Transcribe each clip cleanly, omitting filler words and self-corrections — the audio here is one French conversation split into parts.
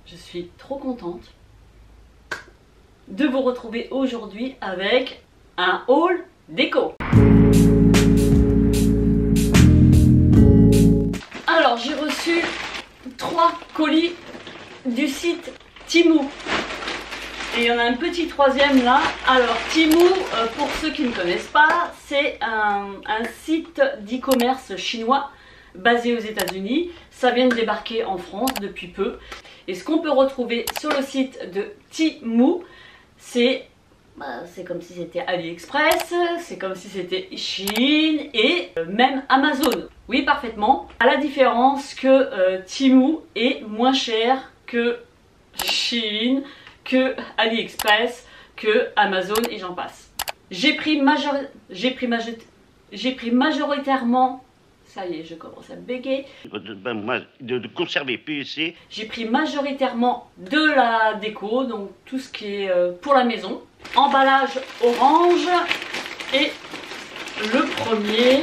je suis trop contente de vous retrouver aujourd'hui avec un haul déco. Alors j'ai reçu 3 colis du site Temu. Et il y en a un petit troisième là. Alors Temu, pour ceux qui ne connaissent pas, c'est un site d'e-commerce chinois basé aux États-Unis. Ça vient de débarquer en France depuis peu. Et ce qu'on peut retrouver sur le site de Temu, c'est comme si c'était AliExpress, c'est comme si c'était Shein et même Amazon. Oui, parfaitement. À la différence que Temu est moins cher que Shein, que AliExpress, que Amazon et j'en passe. J'ai pris majoritairement, ça y est, je commence à bégayer. De conserver PEC. J'ai pris majoritairement de la déco, donc tout ce qui est pour la maison. Emballage orange. Et le premier,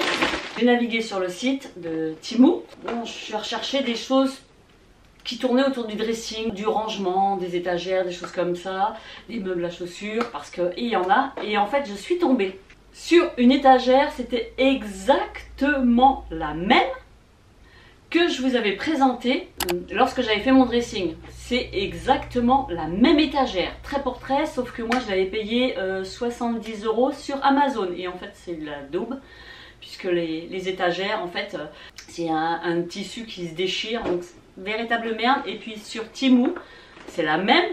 j'ai navigué sur le site de Temu. Bon, je recherchais des choses qui tournaient autour du dressing, du rangement, des étagères, des choses comme ça, des meubles à chaussures, parce qu'il y en a. Et en fait, je suis tombée sur une étagère, c'était exactement la même que je vous avais présentée lorsque j'avais fait mon dressing. C'est exactement la même étagère, trait pour trait, sauf que moi je l'avais payé 70 € sur Amazon. Et en fait, c'est de la daube, puisque les étagères, en fait, c'est un tissu qui se déchire, donc véritable merde. Et puis sur Temu, c'est la même,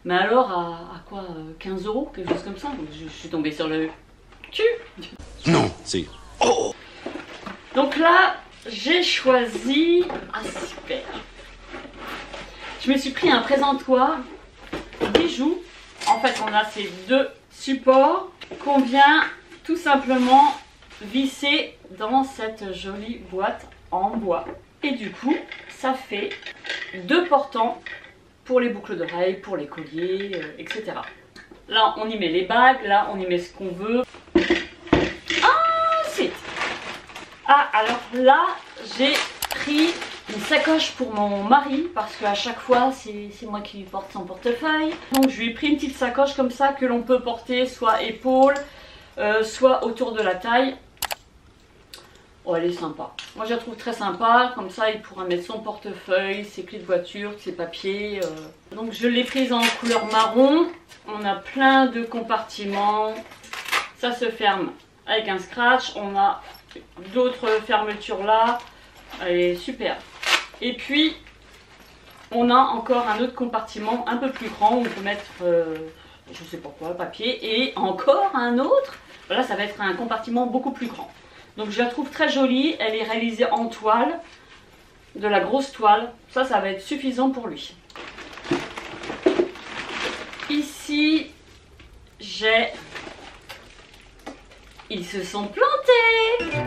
mais alors à quoi, 15 €, quelque chose comme ça. Donc je suis tombée sur le cul. Non, c'est... Oh. Donc là, j'ai choisi... Ah super. Je me suis pris un présentoir bijoux. En fait, on a ces deux supports qu'on vient tout simplement visser dans cette jolie boîte en bois. Et du coup, ça fait 2 portants pour les boucles d'oreilles, pour les colliers, etc. Là, on y met les bagues, là, on y met ce qu'on veut. Ensuite, alors là, j'ai pris une sacoche pour mon mari, parce qu'à chaque fois, c'est moi qui lui porte son portefeuille. Donc, je lui ai pris une petite sacoche comme ça, que l'on peut porter soit épaule, soit autour de la taille. Oh, elle est sympa. Moi, je la trouve très sympa. Comme ça, il pourra mettre son portefeuille, ses clés de voiture, ses papiers. Donc, je l'ai prise en couleur marron. On a plein de compartiments. Ça se ferme avec un scratch. On a d'autres fermetures là. Elle est super. Et puis, on a encore un autre compartiment un peu plus grand où on peut mettre, je sais pas quoi, papier. Et encore un autre. Là, ça va être un compartiment beaucoup plus grand. Donc je la trouve très jolie, elle est réalisée en toile, de la grosse toile, ça va être suffisant pour lui. Ici, j'ai... Ils se sont plantés.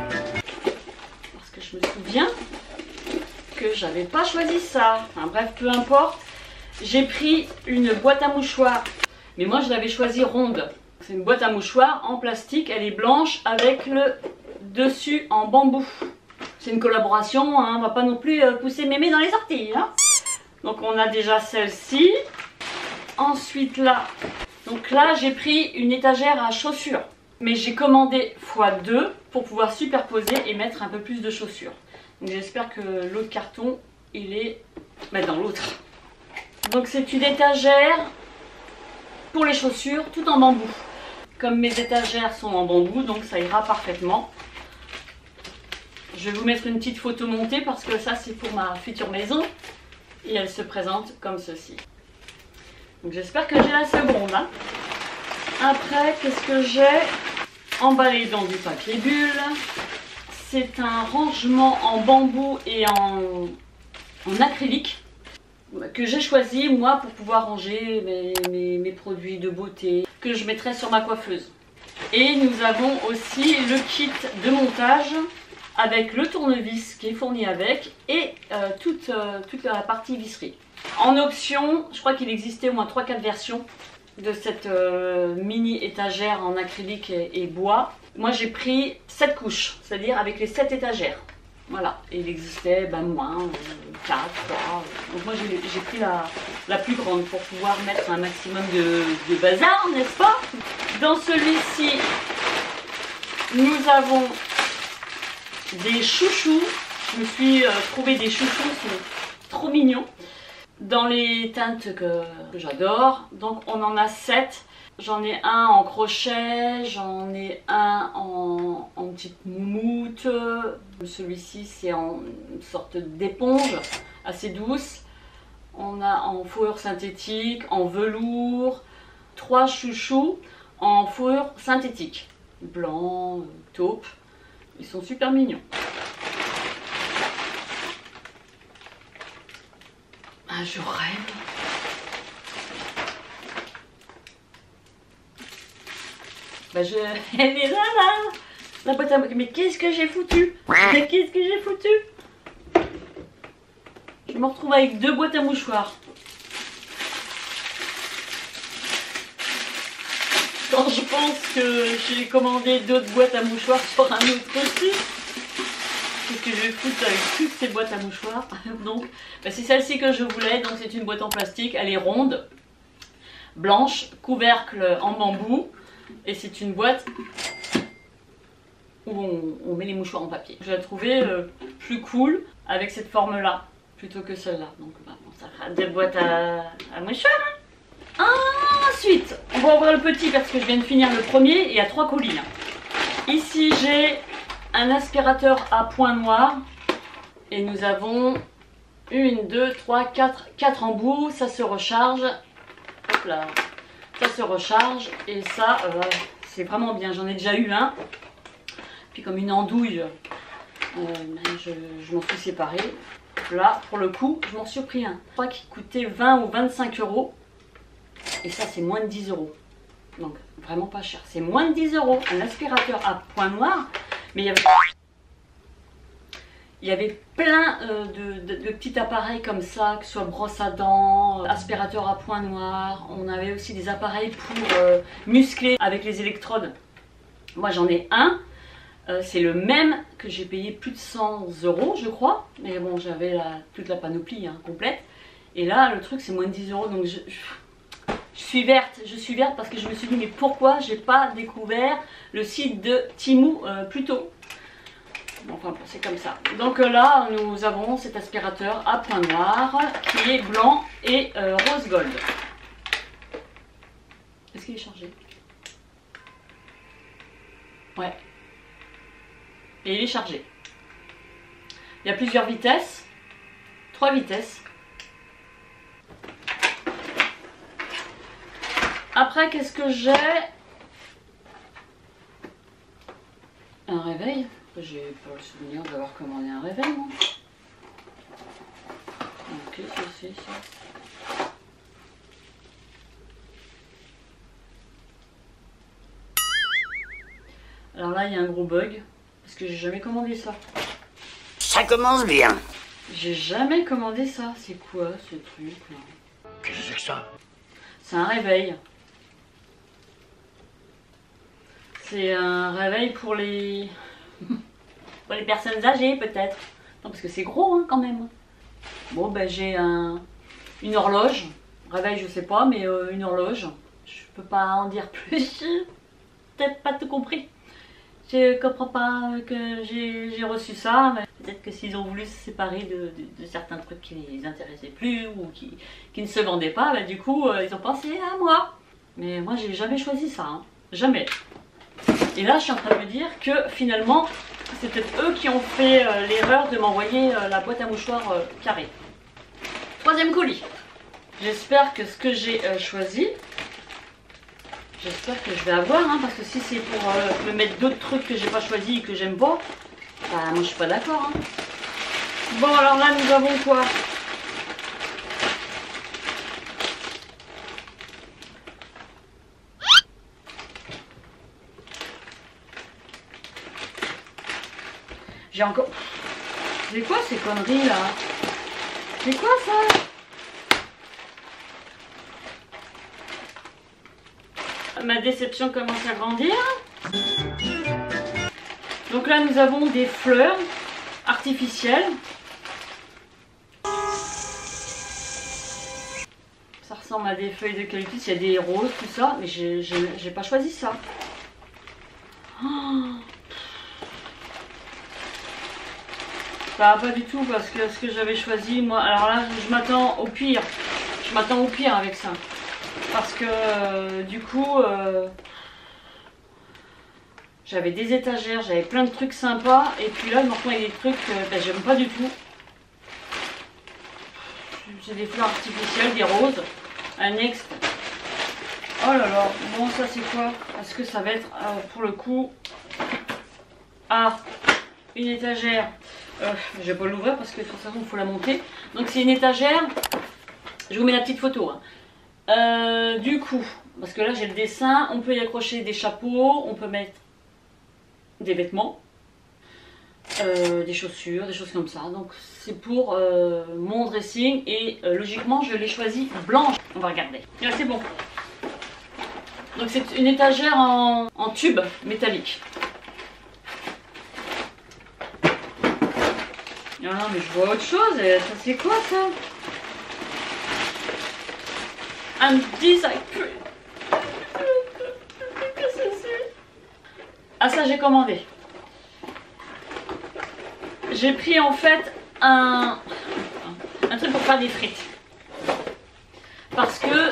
Parce que je me souviens que j'avais pas choisi ça. Enfin bref, peu importe. J'ai pris une boîte à mouchoirs, mais moi je l'avais choisie ronde. C'est une boîte à mouchoirs en plastique, elle est blanche avec le dessus en bambou. C'est une collaboration, hein, on va pas non plus pousser mémé dans les orties. Hein. Donc on a déjà celle-ci. Ensuite là, donc là j'ai pris une étagère à chaussures. Mais j'ai commandé x2 pour pouvoir superposer et mettre un peu plus de chaussures. Donc j'espère que l'autre carton, il est dans l'autre. Donc c'est une étagère pour les chaussures, tout en bambou. Comme mes étagères sont en bambou, donc ça ira parfaitement. Je vais vous mettre une petite photo montée parce que ça c'est pour ma future maison. Et elle se présente comme ceci. Donc j'espère que j'ai la seconde. Hein. Après, qu'est-ce que j'ai emballé dans du papier bulle. C'est un rangement en bambou et en acrylique que j'ai choisi moi pour pouvoir ranger mes produits de beauté que je mettrai sur ma coiffeuse. Et nous avons aussi le kit de montage avec le tournevis qui est fourni avec et toute la partie visserie. En option, je crois qu'il existait au moins 3-4 versions de cette mini étagère en acrylique et bois. Moi j'ai pris 7 couches, c'est-à-dire avec les 7 étagères. Voilà, et il existait moins, 4, 3. Donc moi j'ai pris la plus grande pour pouvoir mettre un maximum de bazar, n'est-ce pas? Dans celui-ci, nous avons des chouchous. Je me suis trouvé des chouchous, c'est trop mignon. Dans les teintes que j'adore. Donc on en a 7. J'en ai un en crochet, j'en ai un en petite moumoute. Celui-ci c'est en une sorte d'éponge assez douce. On a en fourrure synthétique, en velours. 3 chouchous en fourrure synthétique. Blanc, taupe. Ils sont super mignons. Ah, je rêve. Bah elle est là, la boîte à... Mais qu'est-ce que j'ai foutu? Mais qu'est-ce que j'ai foutu? Je me retrouve avec 2 boîtes à mouchoirs. Quand je pense que j'ai commandé d'autres boîtes à mouchoirs sur un autre site, qu'est-ce que je vais foutre avec toutes ces boîtes à mouchoirs? Donc, bah c'est celle-ci que je voulais. Donc c'est une boîte en plastique, elle est ronde, blanche, couvercle en bambou. Et c'est une boîte où on met les mouchoirs en papier. Je l'ai trouvée plus cool avec cette forme-là plutôt que celle-là. Donc bah, bon, ça fera 2 boîtes à mouchoirs. Hein. Ensuite, on va ouvrir le petit parce que je viens de finir le premier et il y a 3 colis. Ici, j'ai un aspirateur à point noir et nous avons 1, 2, 3, 4 embouts. Ça se recharge. Hop là. Ça se recharge et ça c'est vraiment bien. J'en ai déjà eu un. Puis comme une andouille, je m'en suis séparée. Là pour le coup je m'en suis pris un. Je crois qu'il coûtait 20 ou 25 euros. Et ça c'est moins de 10 euros. Donc vraiment pas cher. C'est moins de 10 euros. Un aspirateur à point noir. Mais il y avait plein de petits appareils comme ça, que ce soit brosse à dents, aspirateur à point noir. On avait aussi des appareils pour muscler avec les électrodes. Moi j'en ai un. C'est le même que j'ai payé plus de 100 euros je crois. Mais bon j'avais toute la panoplie complète. Et là le truc c'est moins de 10 euros. Donc je suis verte. Je suis verte parce que je me suis dit mais pourquoi j'ai pas découvert le site de Temu plus tôt. Enfin c'est comme ça. Donc là nous avons cet aspirateur à point noir qui est blanc et rose gold. Est-ce qu'il est chargé? Ouais. Et il est chargé. Il y a plusieurs vitesses. 3 vitesses. Après qu'est-ce que j'ai? Un réveil. J'ai pas le souvenir d'avoir commandé un réveil, non? Ok, c'est ça. Alors là, il y a un gros bug, parce que j'ai jamais commandé ça. Ça commence bien. J'ai jamais commandé ça. C'est quoi ce truc là? Qu'est-ce que c'est que ça? C'est un réveil. C'est un réveil pour les... pour les personnes âgées peut-être. Non parce que c'est gros quand même. Bon ben j'ai une horloge. Réveil je sais pas mais une horloge. Je peux pas en dire plus. Peut-être pas tout compris. Je comprends pas que j'ai reçu ça. Peut-être que s'ils ont voulu se séparer de certains trucs qui les intéressaient plus ou qui ne se vendaient pas, bah, du coup ils ont pensé à moi. Mais moi j'ai jamais choisi ça. Jamais. Et là je suis en train de me dire que finalement c'est peut-être eux qui ont fait l'erreur de m'envoyer la boîte à mouchoirs carrée. 3e colis. J'espère que ce que j'ai choisi, j'espère que je vais avoir, parce que si c'est pour me mettre d'autres trucs que j'ai pas choisi et que j'aime pas, bah moi je suis pas d'accord. Bon alors là nous avons quoi? J'ai encore... C'est quoi ces conneries là? C'est quoi ça? Ma déception commence à grandir. Donc là nous avons des fleurs artificielles. Ça ressemble à des feuilles d'eucalyptus, il y a des roses, tout ça, mais j'ai pas choisi ça. Oh, ça va pas du tout parce que ce que j'avais choisi, moi, alors là, je m'attends au pire. Je m'attends au pire avec ça. Parce que du coup, j'avais des étagères, j'avais plein de trucs sympas. Et puis là, je me retrouve avec des trucs que j'aime pas du tout. J'ai des fleurs artificielles, des roses, un next. Oh là là, bon ça c'est quoi? Est-ce que ça va être pour le coup une étagère? Je vais pas l'ouvrir parce que de toute façon il faut la monter. Donc c'est une étagère, je vous mets la petite photo. Hein. Du coup, parce que là j'ai le dessin, on peut y accrocher des chapeaux, on peut mettre des vêtements. Des chaussures, des choses comme ça. Donc c'est pour mon dressing et logiquement je l'ai choisi blanche. On va regarder. Là c'est bon. Donc c'est une étagère en tube métallique. Ah non mais je vois autre chose. Et ça c'est quoi ça? Un design. Qu'est-ce que c'est? Ah ça j'ai commandé. J'ai pris en fait un truc pour faire des frites. Parce que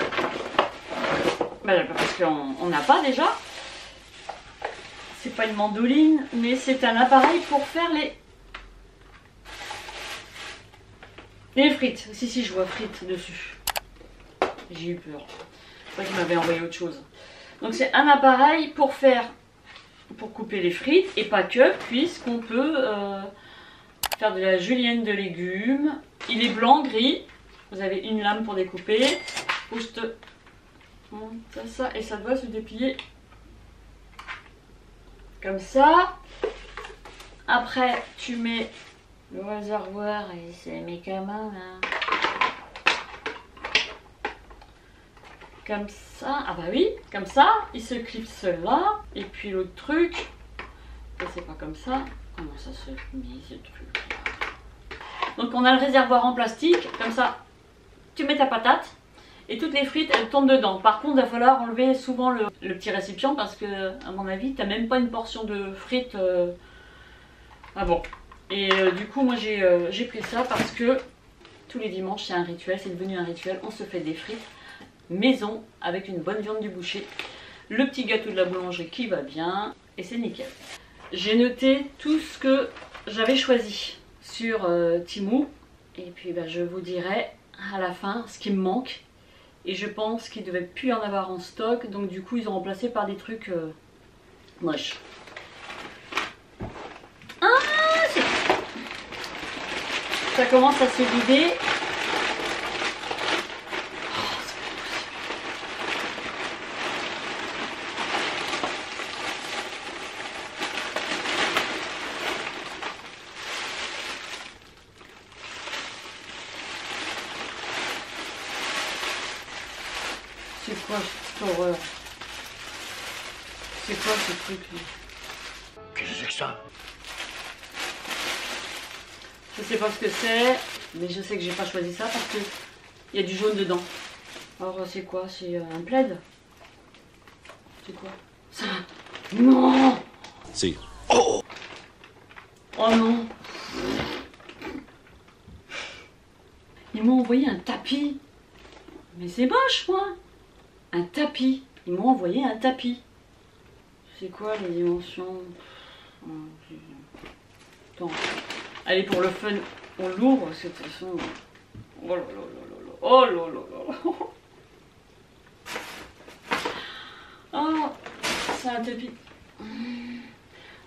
qu'on n'a pas déjà. C'est pas une mandoline, mais c'est un appareil pour faire les frites. Si, je vois frites dessus. J'ai eu peur. C'est vrai qu'il m'avait envoyé autre chose. Donc c'est un appareil pour couper les frites et pas que, puisqu'on peut faire de la julienne de légumes. Il est blanc, gris. Vous avez une lame pour découper. Juste ça et ça doit se déplier comme ça. Après, tu mets le réservoir et c'est mes comment là. Comme ça. Ah bah oui, comme ça. Il se clipse là. Et puis l'autre truc, ça c'est pas comme ça. Comment ça se met ce truc? Donc on a le réservoir en plastique, comme ça tu mets ta patate et toutes les frites elles tombent dedans. Par contre il va falloir enlever souvent le petit récipient parce que à mon avis t'as même pas une portion de frites. Ah bon. Et du coup moi j'ai pris ça parce que tous les dimanches c'est un rituel, c'est devenu un rituel, on se fait des frites maison avec une bonne viande du boucher, le petit gâteau de la boulangerie qui va bien et c'est nickel. J'ai noté tout ce que j'avais choisi sur Temu et puis bah, je vous dirai à la fin ce qui me manque et je pense qu'il ne devait plus y en avoir en stock, donc du coup ils ont remplacé par des trucs moches. Ça commence à se vider. C'est quoi cette horreur? C'est quoi ce truc là? Qu'est-ce que c'est que ça? Je sais pas ce que c'est, mais je sais que j'ai pas choisi ça parce que il y a du jaune dedans. Alors c'est quoi? C'est un plaid? C'est quoi ça? Non! Si. Oh non! Ils m'ont envoyé un tapis. Mais c'est moche moi! Un tapis. Ils m'ont envoyé un tapis. C'est quoi les dimensions? Attends. Allez, pour le fun, on l'ouvre. De toute façon. Oh là là là là là. Oh là là là. Oh, c'est un tapis.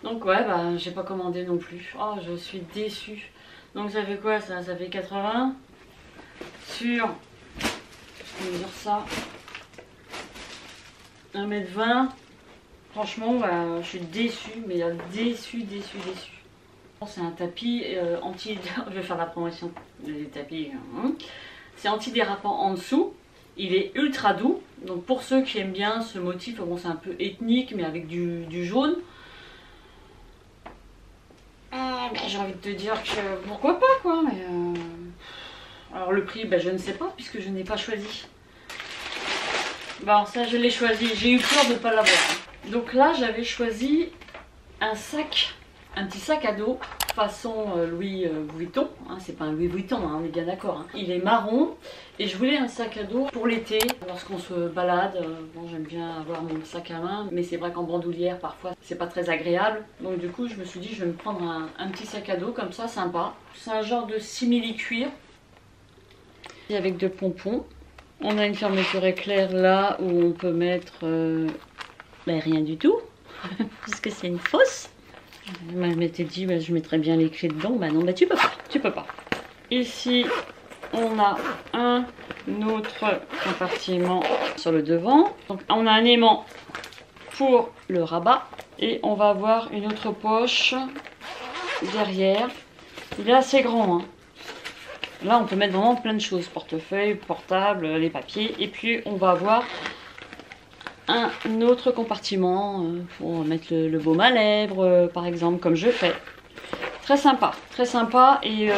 Donc ouais, bah j'ai pas commandé non plus. Oh, je suis déçue. Donc ça fait quoi ça? Ça fait 80 sur, je vais dire ça, 1m20. Franchement, bah, je suis déçue, mais déçue. C'est un tapis anti... Je vais faire la promotion des tapis. C'est antidérapant en dessous. Il est ultra doux. Donc pour ceux qui aiment bien ce motif, bon c'est un peu ethnique, mais avec du jaune. Ben, j'ai envie de te dire que pourquoi pas quoi. Mais alors le prix, ben, je ne sais pas puisque je n'ai pas choisi. Bon, ça je l'ai choisi, j'ai eu peur de ne pas l'avoir. Donc là j'avais choisi un sac, un petit sac à dos façon Louis Vuitton, hein, c'est pas un Louis Vuitton, hein, on est bien d'accord. Hein. Il est marron et je voulais un sac à dos pour l'été, lorsqu'on se balade. Bon, j'aime bien avoir mon sac à main, mais c'est vrai qu'en bandoulière parfois c'est pas très agréable. Donc du coup je me suis dit je vais me prendre un petit sac à dos comme ça, sympa. C'est un genre de simili-cuir avec deux pompons. On a une fermeture éclair là où on peut mettre rien du tout, puisque c'est une fausse. Je m'étais dit je mettrais bien les clés dedans. Bah non, bah tu peux pas. Ici on a un autre compartiment sur le devant. Donc on a un aimant pour le rabat et on va avoir une autre poche derrière. Il est assez grand, hein. Là on peut mettre vraiment plein de choses, portefeuille, portable, les papiers, et puis on va avoir un autre compartiment pour mettre le baume à lèvres par exemple, comme je fais. Très sympa et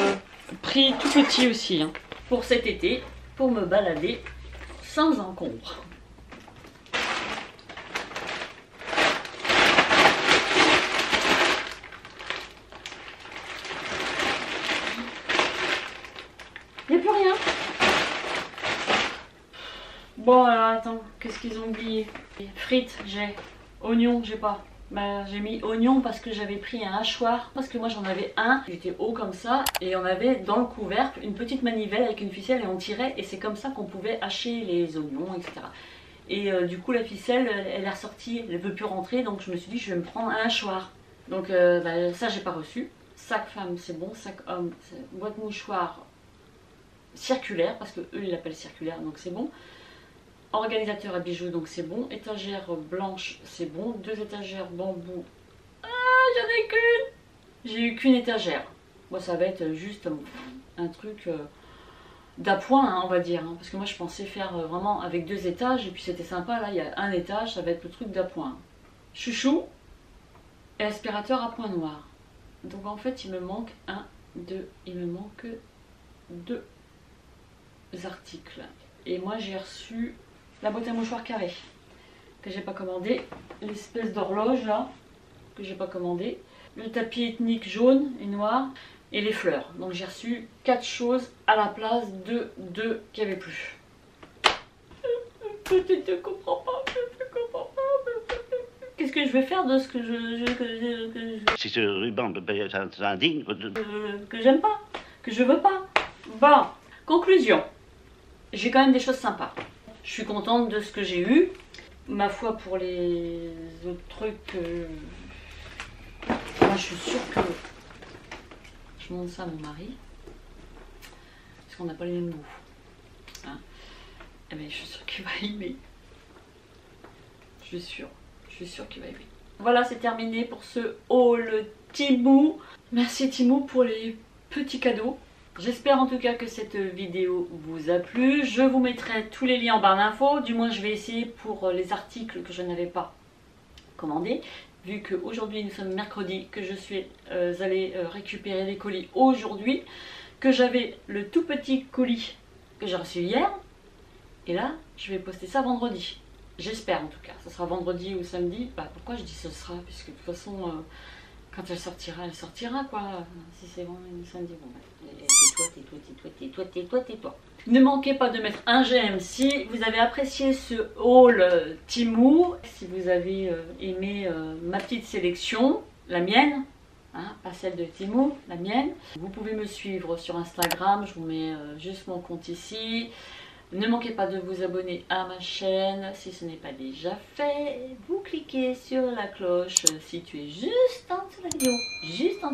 prix tout petit aussi, hein, pour cet été, pour me balader sans encombre. Il n'y a plus rien. Bon alors attends, qu'est-ce qu'ils ont oublié? Frites, j'ai. Oignons, j'ai pas. Bah, j'ai mis oignon parce que j'avais pris un hachoir. Parce que moi j'en avais un, il était haut comme ça. Et on avait dans le couvercle une petite manivelle avec une ficelle et on tirait. Et c'est comme ça qu'on pouvait hacher les oignons, etc. Et du coup la ficelle, elle est ressortie, elle ne veut plus rentrer. Donc je me suis dit je vais me prendre un hachoir. Donc ça j'ai pas reçu. Sac femme c'est bon, sac homme, boîte mouchoir circulaire. Parce que eux ils l'appellent circulaire, donc c'est bon. Organisateur à bijoux, donc c'est bon. Étagère blanche, c'est bon. 2 étagères bambou. Ah, j'en ai qu'une. J'ai eu qu'une étagère. Bon, ça va être juste un truc d'appoint, hein, on va dire. Hein, parce que moi, je pensais faire vraiment avec 2 étages. Et puis, c'était sympa. Là, il y a un étage. Ça va être le truc d'appoint. Chouchou et aspirateur à point noir. Donc, en fait, il me manque 1, 2. Il me manque 2 articles. Et moi, j'ai reçu la boîte à mouchoirs carrée que j'ai pas commandé, l'espèce d'horloge là que j'ai pas commandé, le tapis ethnique jaune et noir et les fleurs. Donc j'ai reçu 4 choses à la place de 2 qu'il n'y avait plus. Je ne comprends pas, Qu'est-ce que je vais faire de ce que Si ce ruban c'est indigne que j'aime pas, que je veux pas. Bon, conclusion. J'ai quand même des choses sympas. Je suis contente de ce que j'ai eu. Ma foi, pour les autres trucs, moi je suis sûre que je montre ça à mon mari. Parce qu'on n'a pas les mêmes goûts. Hein, eh bien, je suis sûre qu'il va aimer. Je suis sûre qu'il va aimer. Voilà, c'est terminé pour ce haul Temu. Merci Temu pour les petits cadeaux. J'espère en tout cas que cette vidéo vous a plu. Je vous mettrai tous les liens en barre d'infos. Du moins je vais essayer pour les articles que je n'avais pas commandés. Vu qu'aujourd'hui nous sommes mercredi, que je suis allée récupérer les colis aujourd'hui. Que j'avais le tout petit colis que j'ai reçu hier. Et là je vais poster ça vendredi. J'espère en tout cas. Ça sera vendredi ou samedi. Bah, pourquoi je dis ce sera? Puisque de toute façon... quand elle sortira quoi. Si c'est vendredi samedi, bon bah. Tais-toi. Ne manquez pas de mettre un j'aime si vous avez apprécié ce haul Temu. Si vous avez aimé ma petite sélection, la mienne, hein, pas celle de Temu, la mienne. Vous pouvez me suivre sur Instagram, je vous mets juste mon compte ici. Ne manquez pas de vous abonner à ma chaîne si ce n'est pas déjà fait. Vous cliquez sur la cloche située juste en dessous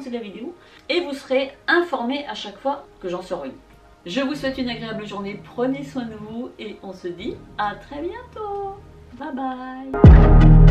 de la vidéo, et vous serez informé à chaque fois que j'en sors une. Je vous souhaite une agréable journée, prenez soin de vous et on se dit à très bientôt. Bye bye.